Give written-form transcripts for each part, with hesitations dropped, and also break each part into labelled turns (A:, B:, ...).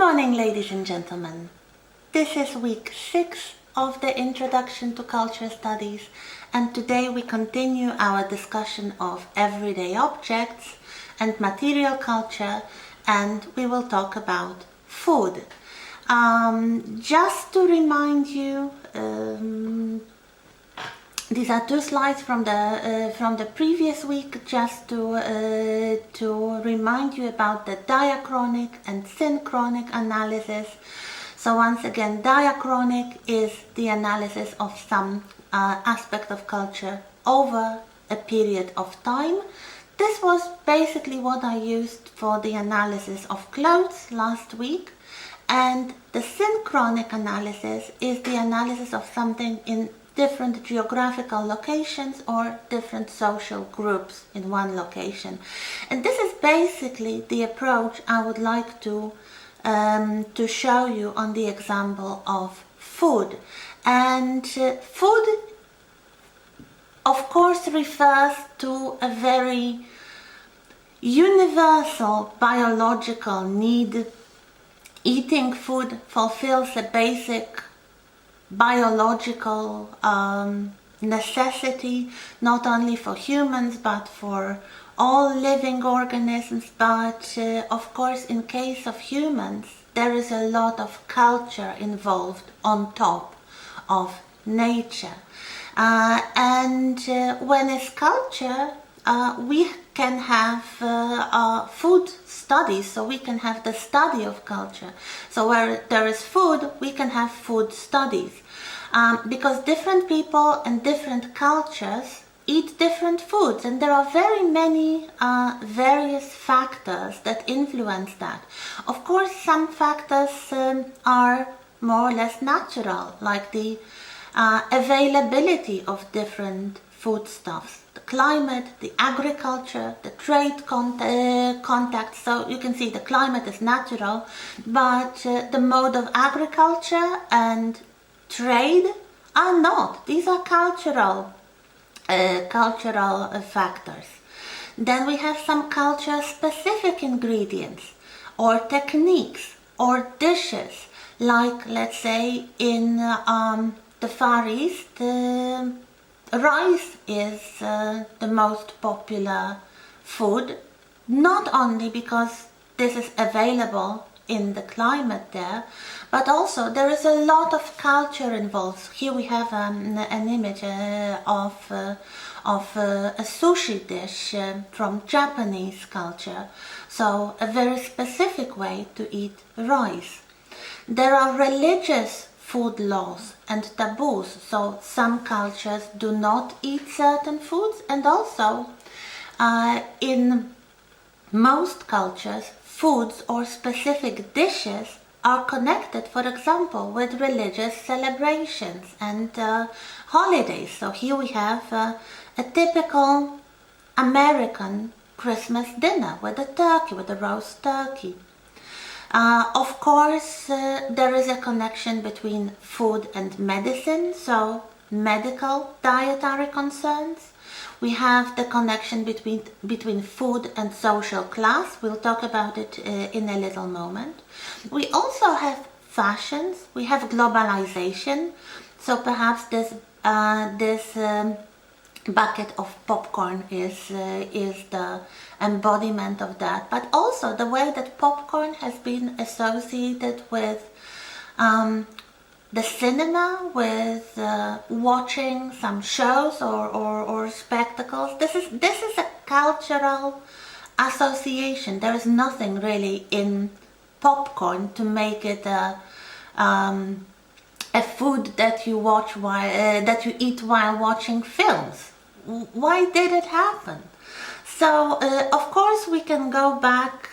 A: morning, ladies and gentlemen. This is week 6 of the Introduction to Culture Studies, and today we continue our discussion of everyday objects and material culture, and we will talk about food. Just to remind you, these are two slides from the previous week, just to remind you about the diachronic and synchronic analysis. So once again, diachronic is the analysis of some aspect of culture over a period of time. This was basically what I used for the analysis of clothes last week. And the synchronic analysis is the analysis of something in different geographical locations or different social groups in one location. And this is basically the approach I would like to show you on the example of food. And food, of course, refers to a very universal biological need. Eating food fulfills a basic biological necessity, not only for humans but for all living organisms. But of course, in case of humans, there is a lot of culture involved on top of nature. And when it's culture, we can have food studies, so we can have the study of culture. So where there is food, we can have food studies, because different people and different cultures eat different foods, and there are very many various factors that influence that. Of course, some factors are more or less natural, like the availability of different foodstuffs, the climate, the agriculture, the trade contacts. So you can see the climate is natural, but the mode of agriculture and trade are not. These are cultural factors. Then we have some culture-specific ingredients or techniques or dishes, like, let's say, in the Far East, rice is the most popular food, not only because this is available in the climate there, but also there is a lot of culture involved. Here we have an image of a sushi dish from Japanese culture, so a very specific way to eat rice. There are religious food laws and taboos, so some cultures do not eat certain foods, and also in most cultures, foods or specific dishes are connected, for example, with religious celebrations and holidays. So here we have a typical American Christmas dinner with a turkey, with a roast turkey. Of course, there is a connection between food and medicine, so medical dietary concerns. We have the connection between food and social class. We'll talk about it in a little moment. We also have fashions. We have globalization. So perhaps this bucket of popcorn is the embodiment of that, but also the way that popcorn has been associated with the cinema, with watching some shows or spectacles. This is a cultural association. There is nothing really in popcorn to make it a food that you eat while watching films. Why did it happen? So, of course, we can go back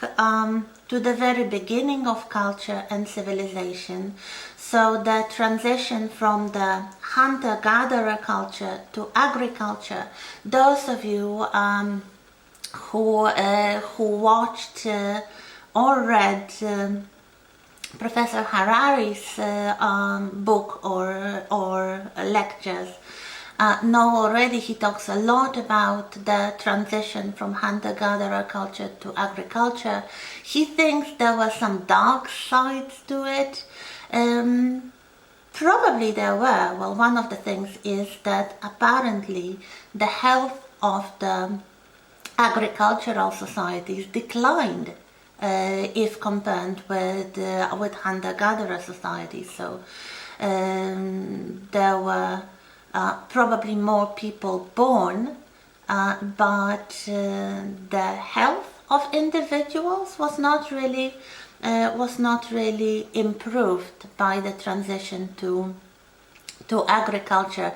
A: to the very beginning of culture and civilization. So the transition from the hunter-gatherer culture to agriculture. Those of you who watched or read Professor Harari's book or lectures know already he talks a lot about the transition from hunter-gatherer culture to agriculture. He thinks there were some dark sides to it. Probably there were. Well, one of the things is that apparently the health of the agricultural societies declined if compared with hunter-gatherer societies. So there were probably more people born, but the health of individuals was not really improved by the transition to agriculture.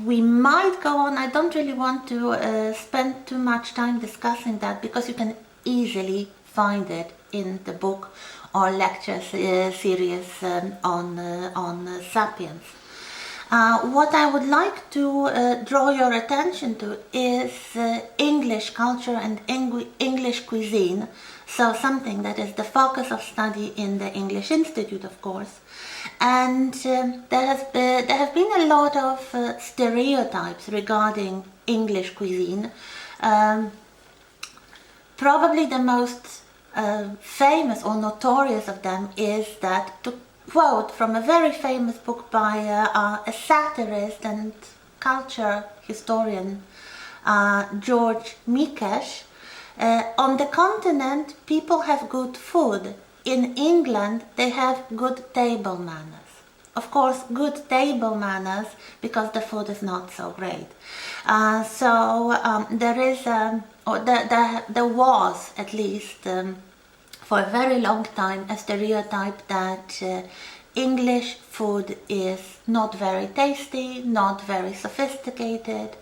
A: We might go on. I don't really want to spend too much time discussing that, because you can easily find it in the book or lecture series on Sapiens. What I would like to draw your attention to is English culture and English cuisine. So something that is the focus of study in the English Institute, of course. And there have been a lot of stereotypes regarding English cuisine. Probably the most famous or notorious of them is that, to quote from a very famous book by a satirist and culture historian, George Mikesh, on the continent people have good food. In England they have good table manners. Of course, good table manners because the food is not so great. There is, or there was at least for a very long time a stereotype that English food is not very tasty, not very sophisticated.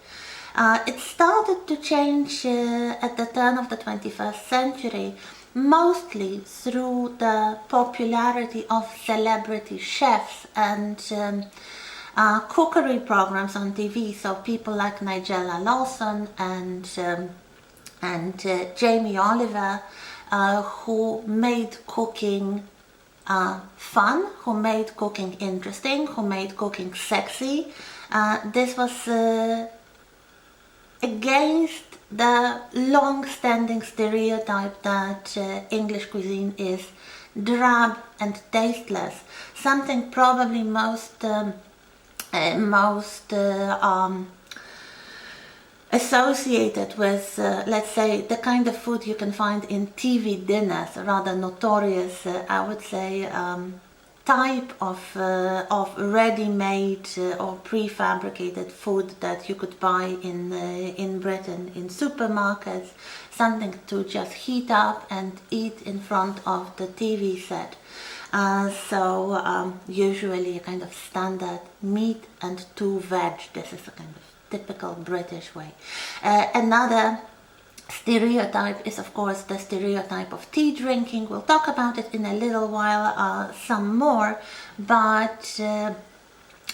A: It started to change at the turn of the 21st century, mostly through the popularity of celebrity chefs and cookery programs on TV. So people like Nigella Lawson and Jamie Oliver, who made cooking fun, who made cooking interesting, who made cooking sexy. This was against the long-standing stereotype that English cuisine is drab and tasteless, something probably most associated with, let's say, the kind of food you can find in TV dinners, rather notorious, I would say, type of ready-made or prefabricated food that you could buy in Britain in supermarkets, something to just heat up and eat in front of the TV set. Usually a kind of standard meat and 2 veg. This is a kind of typical British way. Another stereotype is, of course, the stereotype of tea drinking. We'll talk about it in a little while, some more, but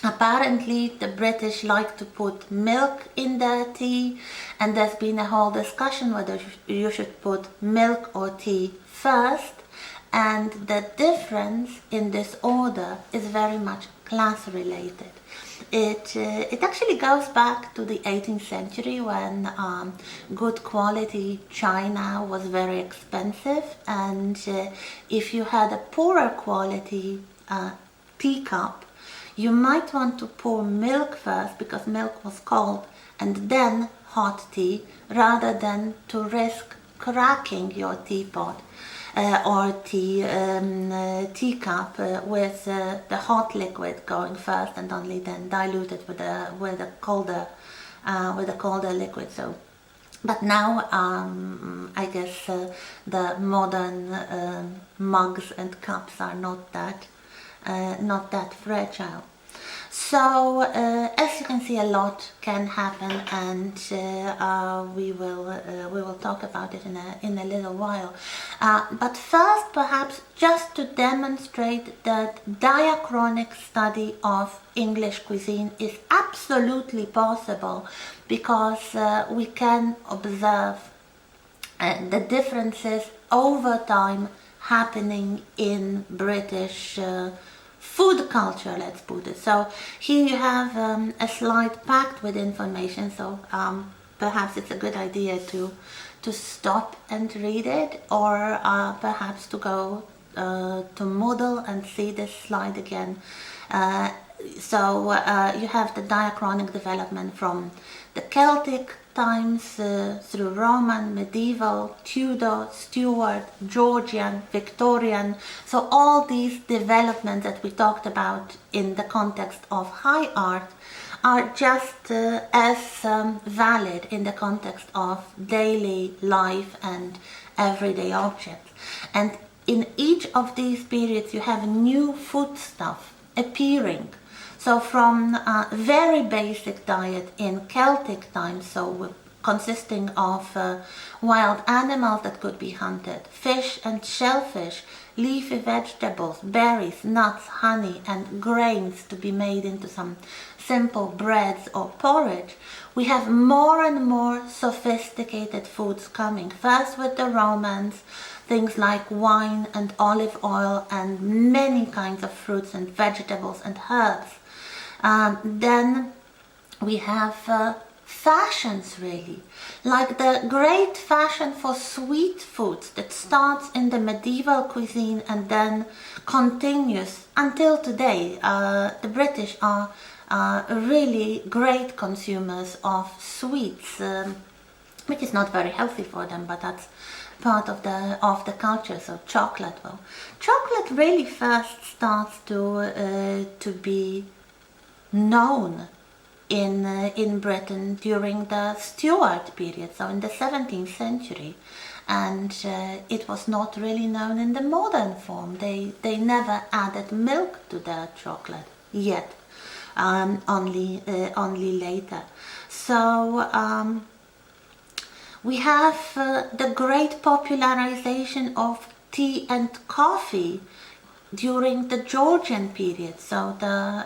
A: apparently the British like to put milk in their tea, and there's been a whole discussion whether you should put milk or tea first, and the difference in this order is very much class related. It actually goes back to the 18th century when good quality china was very expensive, and if you had a poorer quality teacup, you might want to pour milk first because milk was cold, and then hot tea, rather than to risk cracking your teapot or teacup with the hot liquid going first and only then diluted with a colder liquid. So, but now I guess the modern mugs and cups are not that fragile. So as you can see, a lot can happen, and we will talk about it in a little while. But first, perhaps just to demonstrate that diachronic study of English cuisine is absolutely possible, because we can observe the differences over time happening in British food culture, let's put it. So here you have a slide packed with information, so perhaps it's a good idea to stop and read it, or perhaps to go to Moodle and see this slide again. So you have the diachronic development from the Celtic times through Roman, medieval, Tudor, Stuart, Georgian, Victorian. So all these developments that we talked about in the context of high art are just as valid in the context of daily life and everyday objects. And in each of these periods you have new foodstuff appearing. So from a very basic diet in Celtic times, so consisting of wild animals that could be hunted, fish and shellfish, leafy vegetables, berries, nuts, honey and grains to be made into some simple breads or porridge, we have more and more sophisticated foods coming. First with the Romans, things like wine and olive oil and many kinds of fruits and vegetables and herbs. Then we have fashions, really, like the great fashion for sweet foods that starts in the medieval cuisine and then continues until today. The British are really great consumers of sweets, which is not very healthy for them, but that's part of the culture. So chocolate, well, chocolate really first starts to be known in Britain during the Stuart period, so in the 17th century, and it was not really known in the modern form. They never added milk to their chocolate yet, only later. So we have the great popularization of tea and coffee during the Georgian period, so the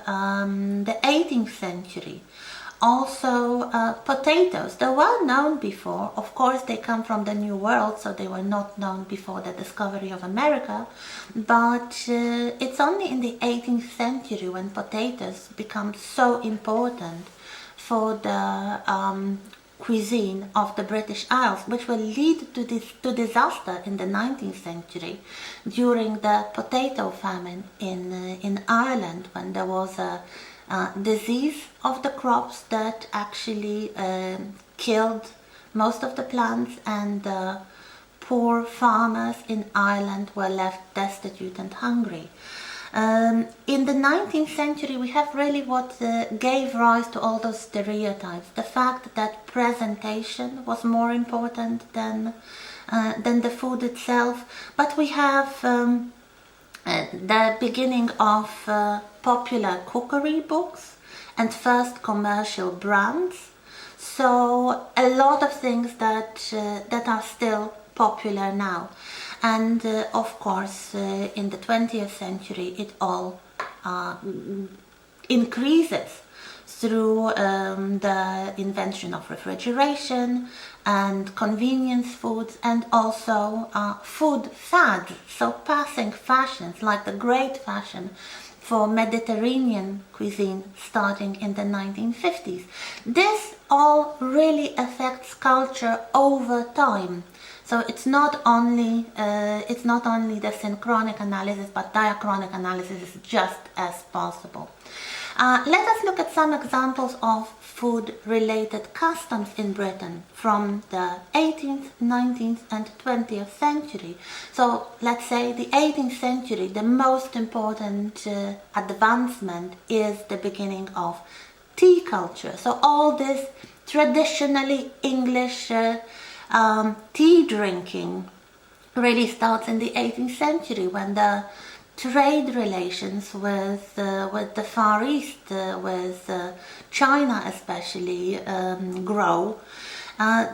A: 18th century. Also potatoes, they were known before. Of course they come from the New World, so they were not known before the discovery of America, but it's only in the 18th century when potatoes become so important for the cuisine of the British Isles, which will lead to disaster in the 19th century during the potato famine in Ireland, when there was a disease of the crops that actually killed most of the plants, and poor farmers in Ireland were left destitute and hungry. In the 19th century we have really what gave rise to all those stereotypes. The fact that presentation was more important than the food itself. But we have the beginning of popular cookery books and first commercial brands. So a lot of things that are still popular now. And of course in the 20th century it all increases through the invention of refrigeration and convenience foods, and also food fads, so passing fashions like the great fashion for Mediterranean cuisine starting in the 1950s. This all really affects culture over time. So it's not only the synchronic analysis, but diachronic analysis is just as possible. Let us look at some examples of food-related customs in Britain from the 18th, 19th and 20th century. So let's say the 18th century, the most important advancement is the beginning of tea culture. So all this traditionally English tea drinking really starts in the 18th century, when the trade relations with the Far East, with China especially, grow.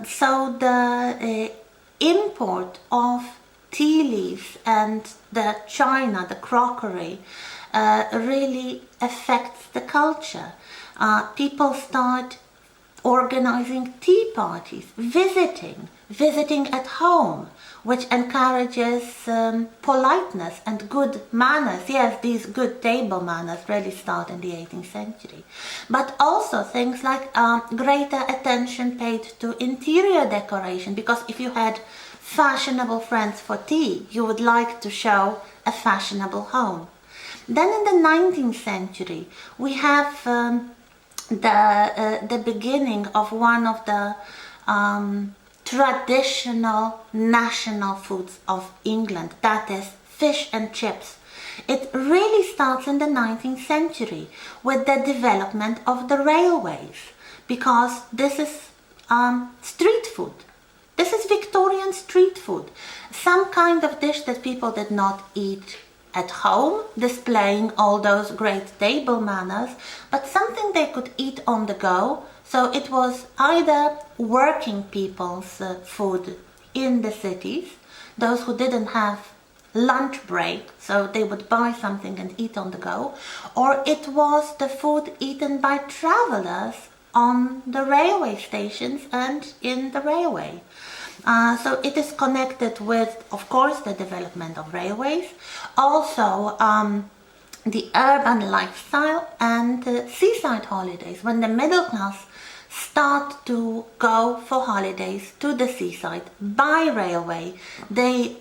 A: So the import of tea leaves and the china, the crockery, really affects the culture. People start organizing tea parties, visiting at home, which encourages politeness and good manners. Yes, these good table manners really start in the 18th century. But also things like greater attention paid to interior decoration, because if you had fashionable friends for tea, you would like to show a fashionable home. Then in the 19th century, we have the beginning of one of the traditional national foods of England, that is fish and chips. It really starts in the 19th century with the development of the railways, because this is street food. This is Victorian street food, some kind of dish that people did not eat at home, displaying all those great table manners, but something they could eat on the go. So it was either working people's food in the cities, those who didn't have lunch break, so they would buy something and eat on the go, or it was the food eaten by travelers on the railway stations and in the railway. So it is connected with, of course, the development of railways, also the urban lifestyle and seaside holidays. When the middle class start to go for holidays to the seaside by railway, they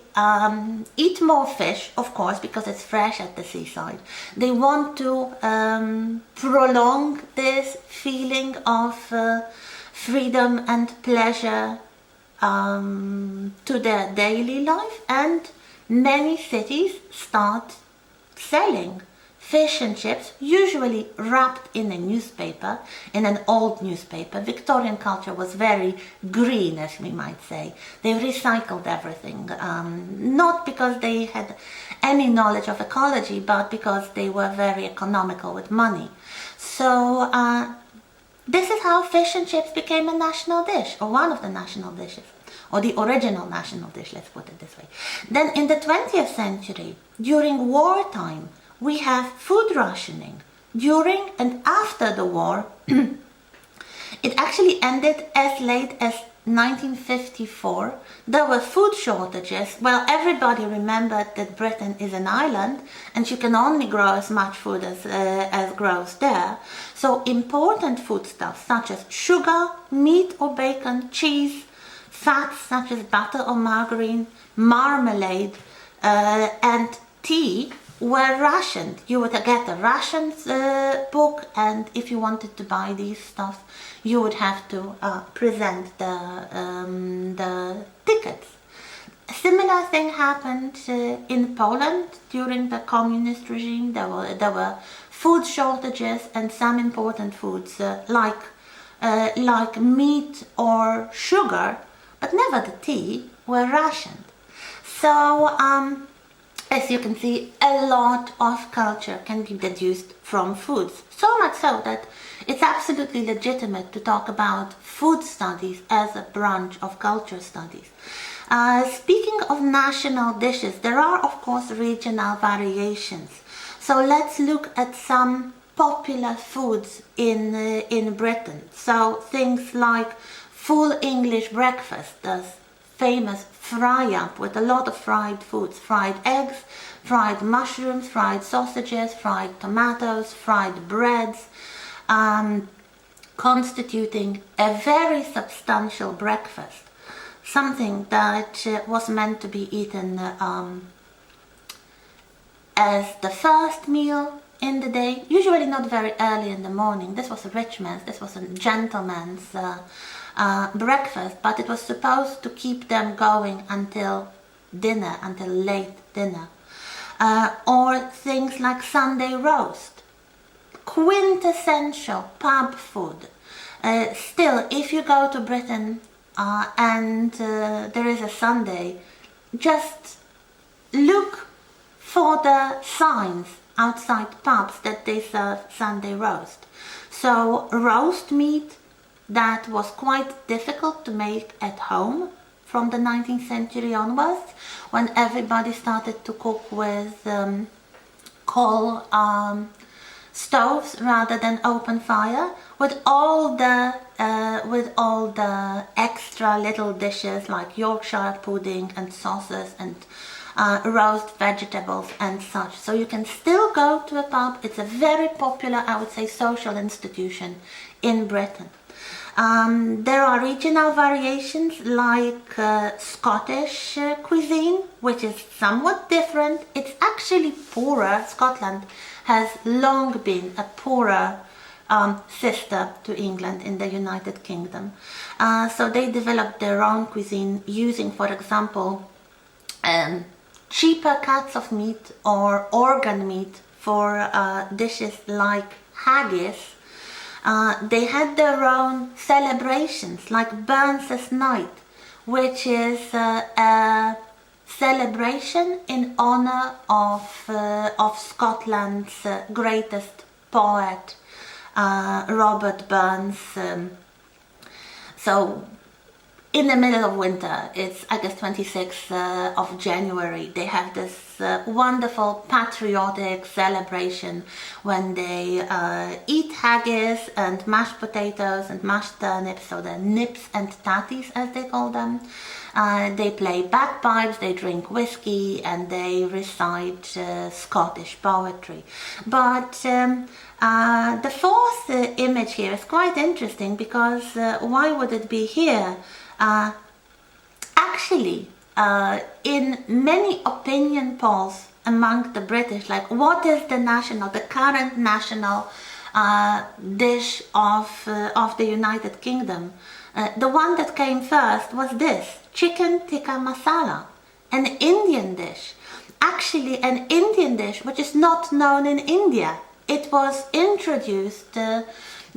A: eat more fish, of course, because it's fresh at the seaside. They want to prolong this feeling of freedom and pleasure to their daily life, and many cities start selling fish and chips, usually wrapped in a newspaper, in an old newspaper. Victorian culture was very green, as we might say. They recycled everything, not because they had any knowledge of ecology, but because they were very economical with money. So this is how fish and chips became a national dish, or one of the national dishes, or the original national dish, let's put it this way. Then in the 20th century, during wartime, we have food rationing. During and after the war, it actually ended as late as 1954. There were food shortages. Well, everybody remembered that Britain is an island and you can only grow as much food as grows there. So important foodstuffs such as sugar, meat or bacon, cheese, fats such as butter or margarine, marmalade, and tea were rationed. You would get a rations book, and if you wanted to buy these stuff, you would have to present the tickets. A similar thing happened in Poland during the communist regime. There were food shortages, and some important foods like meat or sugar, but never the tea, were rationed. So as you can see, a lot of culture can be deduced from foods. So much so that it's absolutely legitimate to talk about food studies as a branch of culture studies. Speaking of national dishes, there are of course regional variations. So let's look at some popular foods in Britain. So things like full English breakfast, the famous fry up with a lot of fried foods, fried eggs, fried mushrooms, fried sausages, fried tomatoes, fried breads, constituting a very substantial breakfast, something that was meant to be eaten as the first meal in the day, usually not very early in the morning. This was a rich man's, this was a gentleman's breakfast, but it was supposed to keep them going until dinner, until late dinner. Or things like Sunday roast, quintessential pub food. Still, if you go to Britain and there is a Sunday, just look for the signs outside pubs that they serve Sunday roast. So roast meat that was quite difficult to make at home from the 19th century onwards, when everybody started to cook with coal stoves rather than open fire, with all the extra little dishes like Yorkshire pudding and sauces and roast vegetables and such. So you can still go to a pub. It's a very popular, I would say, social institution in Britain. There are regional variations like Scottish cuisine, which is somewhat different. It's actually poorer. Scotland has long been a poorer sister to England in the United Kingdom. So they developed their own cuisine using, for example, cheaper cuts of meat or organ meat for dishes like haggis. They had their own celebrations like Burns's Night, which is a celebration in honor of Scotland's greatest poet, Robert Burns. So in the middle of winter, it's August 26th of January, they have this wonderful patriotic celebration when they eat haggis and mashed potatoes and mashed turnips, so the nips and tatties as they call them. They play bagpipes, they drink whiskey, and they recite Scottish poetry. But the fourth image here is quite interesting because why would it be here? Actually, in many opinion polls among the British, like what is the current national dish of the United Kingdom, the one that came first was this, chicken tikka masala, an Indian dish. Actually, an Indian dish which is not known in India. It was introduced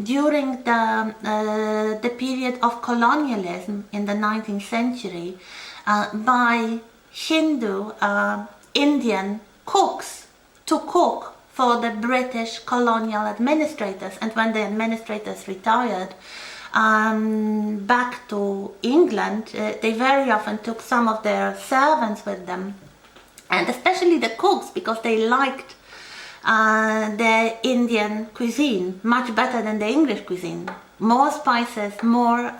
A: during the period of colonialism in the 19th century by Hindu Indian cooks to cook for the British colonial administrators. And when the administrators retired back to England, they very often took some of their servants with them, and especially the cooks, because they liked the Indian cuisine much better than the English cuisine. More spices, more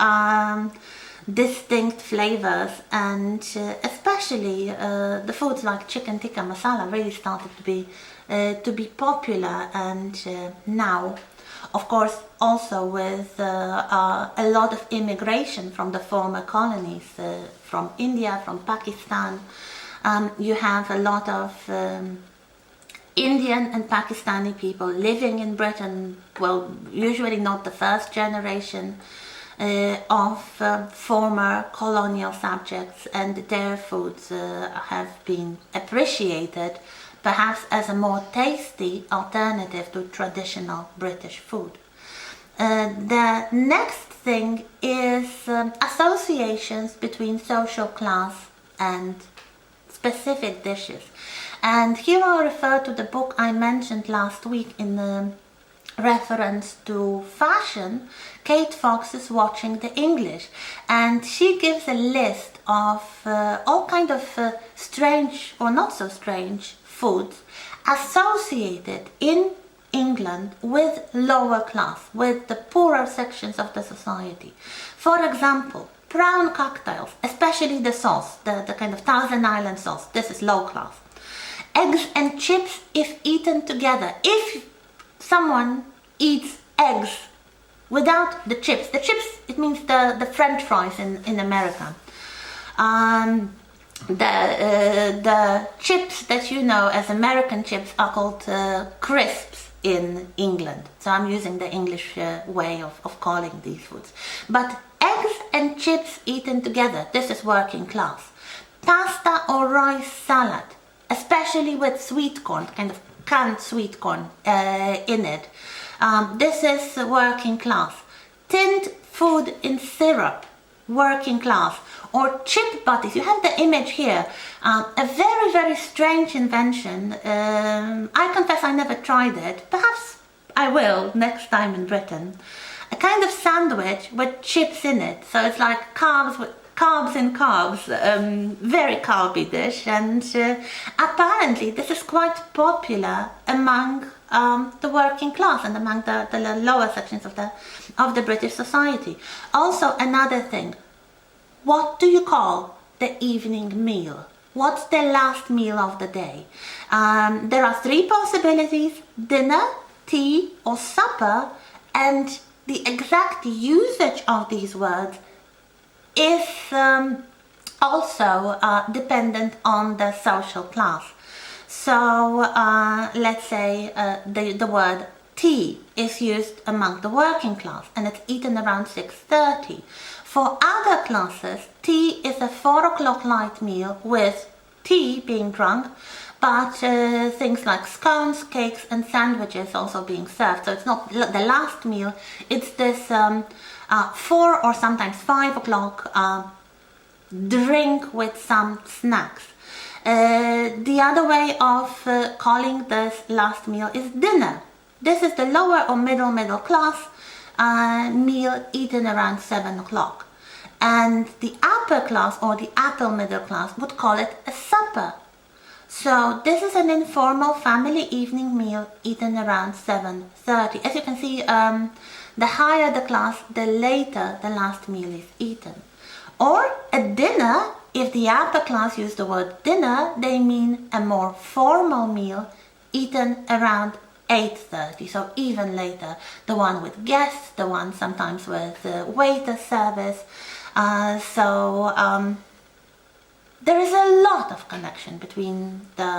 A: distinct flavors, and especially the foods like chicken tikka masala really started to be popular. And now, of course, also with a lot of immigration from the former colonies, from India, from Pakistan, you have a lot of Indian and Pakistani people living in Britain, well, usually not the first generation of former colonial subjects, and their foods have been appreciated perhaps as a more tasty alternative to traditional British food. The next thing is associations between social class and specific dishes. And here I refer to the book I mentioned last week in reference to fashion, Kate Fox's Watching the English. And she gives a list of all kind of strange or not so strange foods associated in England with lower class, with the poorer sections of the society. For example, prawn cocktails, especially the sauce, the kind of Thousand Island sauce, this is low class. Eggs and chips if eaten together. If someone eats eggs without the chips, it means the French fries in America. The chips that you know as American chips are called crisps in England. So I'm using the English way of calling these foods. But eggs and chips eaten together, this is working class. Pasta or rice salad, especially with sweet corn, kind of canned sweet corn in it. This is working class. Tinned food in syrup, working class. Or chip butties, you have the image here. A very, very strange invention. I confess I never tried it. Perhaps I will next time in Britain. A kind of sandwich with chips in it. So it's like carbs in carbs, very carby dish, and apparently this is quite popular among the working class and among the lower sections of the British society. Also, another thing, what do you call the evening meal? What's the last meal of the day? There are three possibilities: dinner, tea, or supper, and the exact usage of these words is also dependent on the social class. So let's say the word tea is used among the working class and it's eaten around 6:30. For other classes, tea is a 4 o'clock light meal with tea being drunk, but things like scones, cakes and sandwiches also being served. So it's not the last meal, it's this 4 or sometimes 5 o'clock drink with some snacks. The other way of calling this last meal is dinner. This is the lower or middle class meal eaten around 7 o'clock. And the upper class or the upper middle class would call it a supper. So this is an informal family evening meal eaten around 7:30. As you can see, the higher the class, the later the last meal is eaten. Or a dinner, if the upper class use the word dinner, they mean a more formal meal eaten around 8:30, so even later. The one with guests, the one sometimes with waiter service. There is a lot of connection between the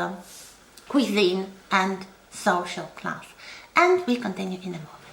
A: cuisine and social class. And we continue in a moment.